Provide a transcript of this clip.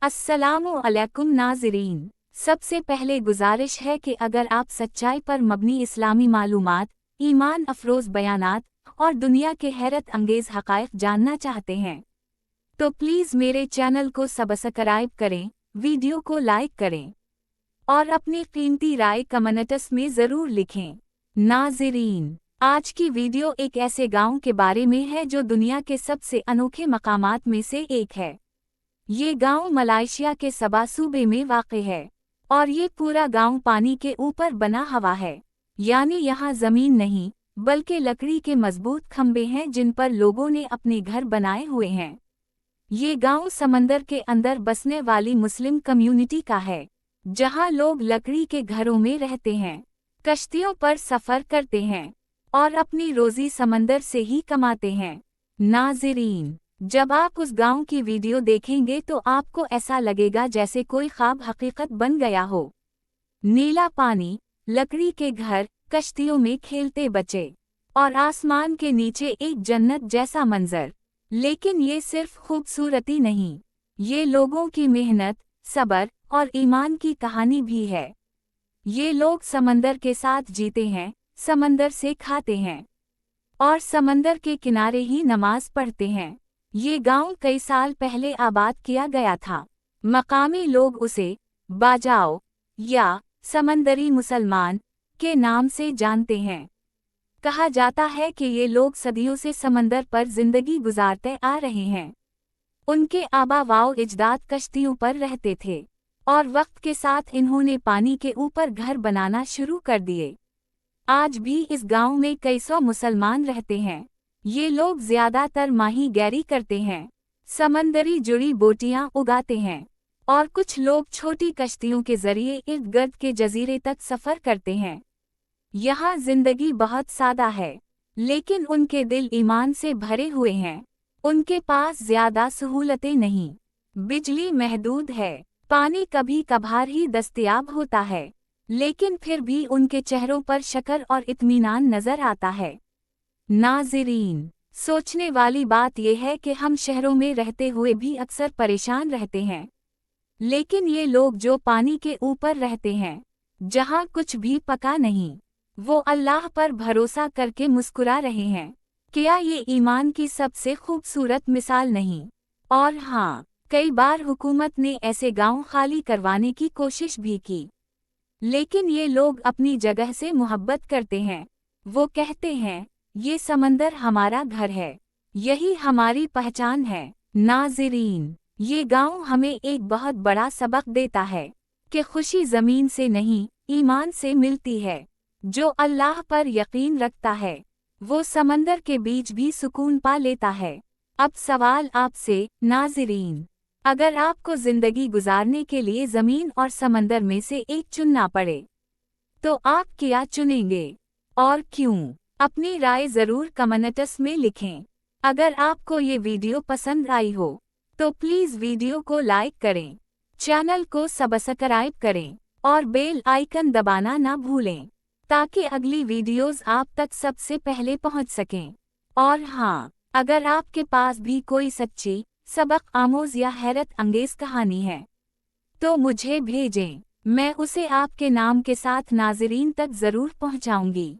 अस्सलामु अलैकुम नाज़रीन। सबसे पहले गुजारिश है कि अगर आप सच्चाई पर मबनी इस्लामी मालूमात, ईमान अफरोज़ बयानात और दुनिया के हैरत अंगेज़ हक़ाइक़ जानना चाहते हैं तो प्लीज़ मेरे चैनल को सब्सक्राइब करें, वीडियो को लाइक करें और अपनी कीमती राय कमेंट्स में ज़रूर लिखें। नाज़रीन, आज की वीडियो एक ऐसे गांव के बारे में है जो दुनिया के सबसे अनोखे मकामात में से एक है। ये गांव मलेशिया के सबा सूबे में वाक़े है और ये पूरा गांव पानी के ऊपर बना हुआ है, यानी यहाँ ज़मीन नहीं बल्कि लकड़ी के मजबूत खंबे हैं जिन पर लोगों ने अपने घर बनाए हुए हैं। ये गांव समंदर के अंदर बसने वाली मुस्लिम कम्युनिटी का है, जहां लोग लकड़ी के घरों में रहते हैं, कश्तियों पर सफ़र करते हैं और अपनी रोज़ी समंदर से ही कमाते हैं। नाज़रीन, जब आप उस गांव की वीडियो देखेंगे तो आपको ऐसा लगेगा जैसे कोई ख्वाब हकीकत बन गया हो। नीला पानी, लकड़ी के घर, कश्तियों में खेलते बच्चे और आसमान के नीचे एक जन्नत जैसा मंजर। लेकिन ये सिर्फ खूबसूरती नहीं, ये लोगों की मेहनत, सब्र और ईमान की कहानी भी है। ये लोग समंदर के साथ जीते हैं, समंदर से खाते हैं और समंदर के किनारे ही नमाज पढ़ते हैं। ये गांव कई साल पहले आबाद किया गया था। मकामी लोग उसे बाजाओ या समंदरी मुसलमान के नाम से जानते हैं। कहा जाता है कि ये लोग सदियों से समंदर पर जिंदगी गुजारते आ रहे हैं। उनके आबा वाओ अजदाद कश्तियों पर रहते थे और वक्त के साथ इन्होंने पानी के ऊपर घर बनाना शुरू कर दिए। आज भी इस गांव में कई सौ मुसलमान रहते हैं। ये लोग ज़्यादातर माही गैरी करते हैं, समंदरी जुड़ी बोटियां उगाते हैं और कुछ लोग छोटी कश्तियों के जरिए इर्द गिर्द के जजीरे तक सफ़र करते हैं। यहाँ जिंदगी बहुत सादा है, लेकिन उनके दिल ईमान से भरे हुए हैं। उनके पास ज़्यादा सहूलतें नहीं, बिजली महदूद है, पानी कभी कभार ही दस्तयाब होता है, लेकिन फिर भी उनके चेहरों पर शक्र और इत्मीनान नज़र आता है। नाज़रीन, सोचने वाली बात यह है कि हम शहरों में रहते हुए भी अक्सर परेशान रहते हैं, लेकिन ये लोग जो पानी के ऊपर रहते हैं, जहाँ कुछ भी पका नहीं, वो अल्लाह पर भरोसा करके मुस्कुरा रहे हैं। क्या ये ईमान की सबसे खूबसूरत मिसाल नहीं? और हाँ, कई बार हुकूमत ने ऐसे गांव खाली करवाने की कोशिश भी की, लेकिन ये लोग अपनी जगह से मोहब्बत करते हैं। वो कहते हैं, ये समंदर हमारा घर है, यही हमारी पहचान है। नाज़रीन, ये गांव हमें एक बहुत बड़ा सबक देता है कि खुशी ज़मीन से नहीं, ईमान से मिलती है। जो अल्लाह पर यकीन रखता है, वो समंदर के बीच भी सुकून पा लेता है। अब सवाल आपसे, नाज़रीन, अगर आपको ज़िंदगी गुजारने के लिए ज़मीन और समंदर में से एक चुनना पड़े, तो आप क्या चुनेंगे और क्यों? अपनी राय ज़रूर कमेंट्स में लिखें। अगर आपको ये वीडियो पसंद आई हो तो प्लीज़ वीडियो को लाइक करें, चैनल को सब्सक्राइब करें और बेल आइकन दबाना ना भूलें ताकि अगली वीडियोज़ आप तक सबसे पहले पहुंच सकें। और हाँ, अगर आपके पास भी कोई सच्ची, सबक आमोज़ या हैरत अंगेज़ कहानी है तो मुझे भेजें, मैं उसे आपके नाम के साथ नाज़रीन तक ज़रूर पहुंचाऊंगी।